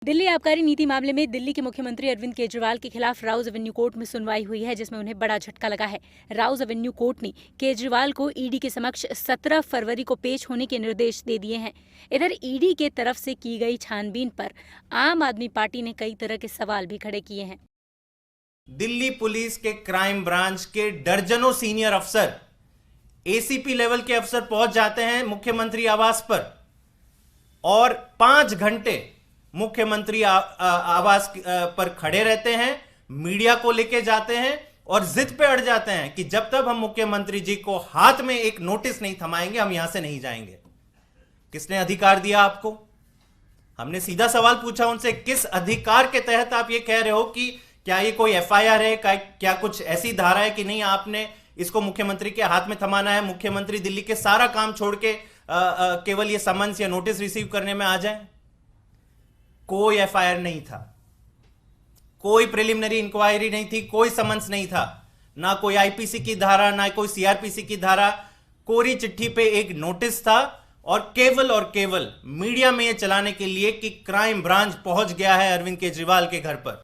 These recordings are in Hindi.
दिल्ली आबकारी नीति मामले में दिल्ली के मुख्यमंत्री अरविंद केजरीवाल के खिलाफ राउज एवेन्यू कोर्ट में सुनवाई हुई है, जिसमें उन्हें बड़ा झटका लगा है। राउज एवेन्यू कोर्ट ने केजरीवाल को ईडी के समक्ष 17 फरवरी को पेश होने के निर्देश दे दिए हैं। इधर ईडी के तरफ से की गई छानबीन पर आम आदमी पार्टी ने कई तरह के सवाल भी खड़े किए हैं। दिल्ली पुलिस के क्राइम ब्रांच के दर्जनों सीनियर अफसर, एसीपी लेवल के अफसर पहुंच जाते हैं मुख्यमंत्री आवास पर और 5 घंटे मुख्यमंत्री आवास पर खड़े रहते हैं, मीडिया को लेके जाते हैं और जिद पे अड़ जाते हैं कि जब तक हम मुख्यमंत्री जी को हाथ में एक नोटिस नहीं थमाएंगे हम यहां से नहीं जाएंगे। किसने अधिकार दिया आपको? हमने सीधा सवाल पूछा उनसे, किस अधिकार के तहत आप ये कह रहे हो कि क्या ये कोई एफआईआर है, क्या कुछ ऐसी धारा है कि नहीं आपने इसको मुख्यमंत्री के हाथ में थमाना है, मुख्यमंत्री दिल्ली के सारा काम छोड़ के केवल ये समन्स या नोटिस रिसीव करने में आ जाए? कोई एफआईआर नहीं था, कोई प्रिलिमिनरी इंक्वायरी नहीं थी, कोई समन्स नहीं था, ना कोई आईपीसी की धारा, ना कोई सीआरपीसी की धारा, कोरी चिट्ठी पे एक नोटिस था और केवल मीडिया में यह चलाने के लिए कि क्राइम ब्रांच पहुंच गया है अरविंद केजरीवाल के घर पर।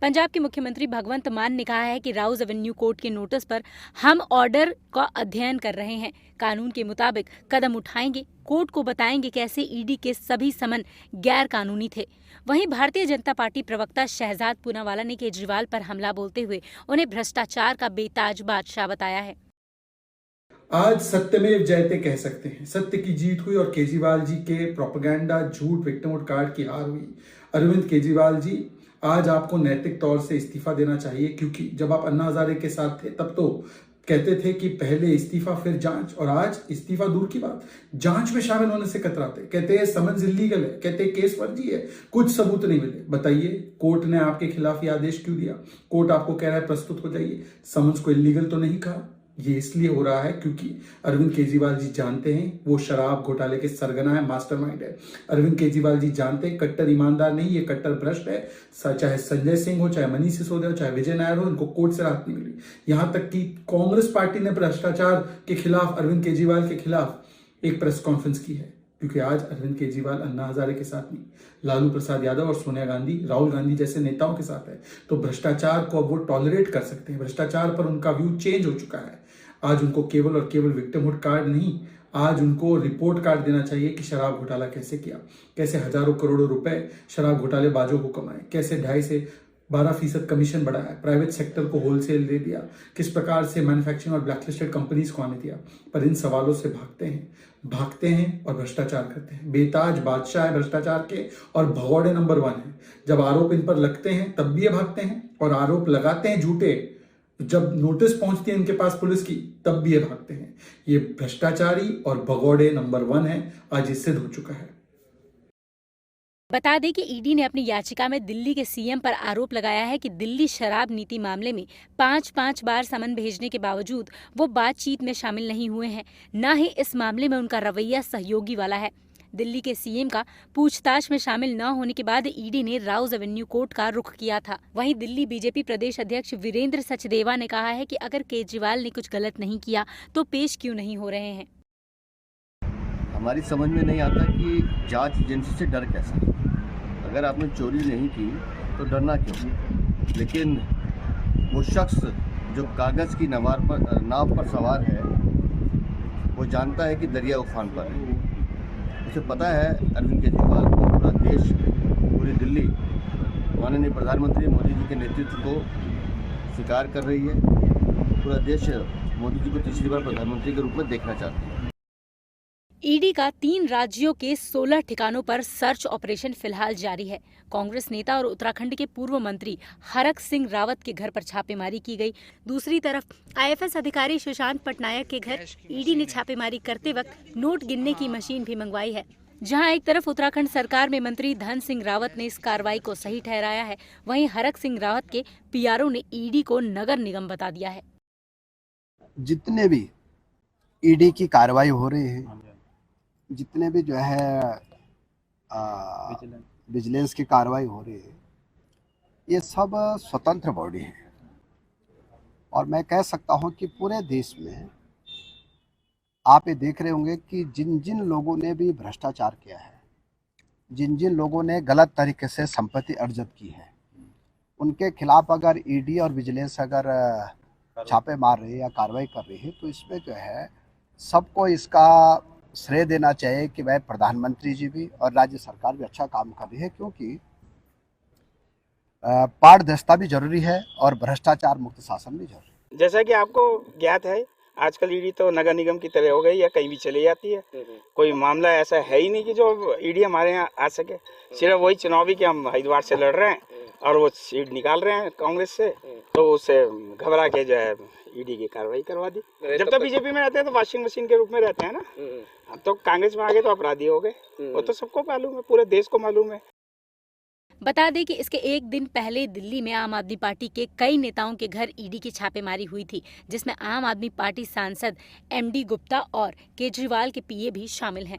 पंजाब के मुख्यमंत्री भगवंत मान ने कहा है कि राउज एवेन्यू कोर्ट के नोटिस पर हम ऑर्डर का अध्ययन कर रहे हैं, कानून के मुताबिक कदम उठाएंगे, कोर्ट को बताएंगे कैसे ईडी के सभी समन गैर कानूनी थे। वहीं भारतीय जनता पार्टी प्रवक्ता शहजाद पूनावाला ने केजरीवाल पर हमला बोलते हुए उन्हें भ्रष्टाचार का बेताज बादशाह बताया है। आज सत्यमेव जयते कह सकते हैं, सत्य की जीत हुई और केजरीवाल जी के प्रोपेगेंडा, झूठ, विक्टिमहुड कार्ड की हार हुई। अरविंद केजरीवाल जी, आज आपको नैतिक तौर से इस्तीफा देना चाहिए, क्योंकि जब आप अन्ना हजारे के साथ थे तब तो कहते थे कि पहले इस्तीफा फिर जांच, और आज इस्तीफा दूर की बात, जांच में शामिल होने से कतराते। कहते हैं समन्स इल्लीगल है, कहते हैं केस फर्जी है, कुछ सबूत नहीं मिले। बताइए कोर्ट ने आपके खिलाफ ये आदेश क्यों दिया? कोर्ट आपको कह रहा है प्रस्तुत हो जाइए, समन्स को इल्लीगल तो नहीं कहा। ये इसलिए हो रहा है क्योंकि अरविंद केजरीवाल जी जानते हैं वो शराब घोटाले के सरगना है, मास्टरमाइंड है। अरविंद केजरीवाल जी जानते हैं कट्टर ईमानदार नहीं, ये कट्टर भ्रष्ट है। चाहे संजय सिंह हो, चाहे मनीष सिसोदिया हो, चाहे विजय नायर हो, इनको कोर्ट से राहत नहीं मिली। यहां तक कि कांग्रेस पार्टी ने भ्रष्टाचार के खिलाफ, अरविंद केजरीवाल के खिलाफ एक प्रेस कॉन्फ्रेंस की है, क्योंकि आज अरविंद केजरीवाल अन्ना हजारे के साथ नहीं, लालू प्रसाद यादव और सोनिया गांधी, राहुल गांधी जैसे नेताओं के साथ है। तो भ्रष्टाचार को अब वो टॉलरेट कर सकते हैं। भ्रष्टाचार पर उनका व्यू चेंज हो चुका है। आज उनको केवल और केवल विक्टिमहुड कार्ड नहीं, आज उनको रिपोर्ट कार्ड देना चाहिए कि शराब घोटाला कैसे किया, कैसे हजारों करोड़ों रुपए शराब घोटालेबाजों को कमाए, कैसे 2.5 से 12% कमीशन बढ़ाया, प्राइवेट सेक्टर को होलसेल दे दिया, किस प्रकार से मैन्युफैक्चरिंग और ब्लैकलिस्टेड कंपनीज को आने दिया। पर इन सवालों से भागते हैं और भ्रष्टाचार करते हैं। बेताज बादशाह है भ्रष्टाचार के और भगौड़े नंबर 1 है। जब आरोप इन पर लगते हैं तब भी ये भागते हैं, और आरोप लगाते हैं झूठे, जब नोटिस पहुंचती है इनके पास पुलिस की तब भी ये भागते हैं। ये भ्रष्टाचारी और भगौड़े नंबर 1 है, आज ये सिद्ध हो चुका है। बता दें कि ईडी ने अपनी याचिका में दिल्ली के सीएम पर आरोप लगाया है कि दिल्ली शराब नीति मामले में 5 बार समन भेजने के बावजूद वो बातचीत में शामिल नहीं हुए हैं, न ही इस मामले में उनका रवैया सहयोगी वाला है। दिल्ली के सीएम का पूछताछ में शामिल न होने के बाद ईडी ने राउज एवेन्यू कोर्ट का रुख किया था। वहीं दिल्ली बीजेपी प्रदेश अध्यक्ष वीरेंद्र सचदेवा ने कहा है कि अगर केजरीवाल ने कुछ गलत नहीं किया तो पेश क्यों नहीं हो रहे हैं। हमारी समझ में नहीं आता कि जांच एजेंसी से डर कैसा। अगर आपने चोरी नहीं की तो डरना क्यों? लेकिन वो शख्स जो कागज़ की नाव पर सवार है वो जानता है कि दरिया उफान पर है। उसे पता है अरविंद केजरीवाल को पूरा देश, पूरी दिल्ली माननीय प्रधानमंत्री मोदी जी के नेतृत्व को स्वीकार कर रही है। पूरा देश मोदी जी को तीसरी बार प्रधानमंत्री के रूप में देखना चाहता है। ईडी का 3 राज्यों के 16 ठिकानों पर सर्च ऑपरेशन फिलहाल जारी है। कांग्रेस नेता और उत्तराखंड के पूर्व मंत्री हरक सिंह रावत के घर पर छापेमारी की गई। दूसरी तरफ आईएफएस अधिकारी सुशांत पटनायक के घर ईडी ने छापेमारी करते वक्त नोट गिनने की मशीन भी मंगवाई है। जहां एक तरफ उत्तराखंड सरकार में मंत्री धन सिंह रावत ने इस कार्रवाई को सही ठहराया है, वहीं हरक सिंह रावत के पीआरओ ने ईडी को नगर निगम बता दिया है। जितने भी ईडी की कार्रवाई हो रही है, जितने भी जो है विजिलेंस की कार्रवाई हो रही है, ये सब स्वतंत्र बॉडी है। और मैं कह सकता हूं कि पूरे देश में आप ये देख रहे होंगे कि जिन जिन लोगों ने भी भ्रष्टाचार किया है, जिन जिन लोगों ने गलत तरीके से संपत्ति अर्जित की है उनके खिलाफ अगर ईडी और विजिलेंस अगर छापे मार रही है या कार्रवाई कर रही है तो इसमें जो है सबको इसका श्रेय देना चाहिए कि वह प्रधानमंत्री जी भी और राज्य सरकार भी अच्छा काम कर रही है, क्योंकि पारदर्शिता भी जरूरी है और भ्रष्टाचार मुक्त शासन भी जरूरी है। जैसा कि आपको ज्ञात है, आजकल ईडी तो नगर निगम की तरह हो गई है, कहीं भी चली जाती है। कोई मामला ऐसा है ही नहीं कि जो ईडी हमारे यहाँ आ सके। सिर्फ वही चुनावी कि हम हरिद्वार से लड़ रहे हैं और वो सीट निकाल रहे हैं कांग्रेस से, तो उससे घबरा के जो है ईडी की कार्रवाई करवा दी। जब तक बीजेपी में रहते हैं तो वॉशिंग मशीन के रूप में रहते हैं ना, अब तो कांग्रेस में आ गए तो अपराधी हो गए। वो तो सबको मालूम है, पूरे देश को मालूम है। बता दें कि इसके एक दिन पहले दिल्ली में आम आदमी पार्टी के कई नेताओं के घर ईडी की छापेमारी हुई थी, जिसमें आम आदमी पार्टी सांसद एमडी गुप्ता और केजरीवाल के पीए भी शामिल हैं।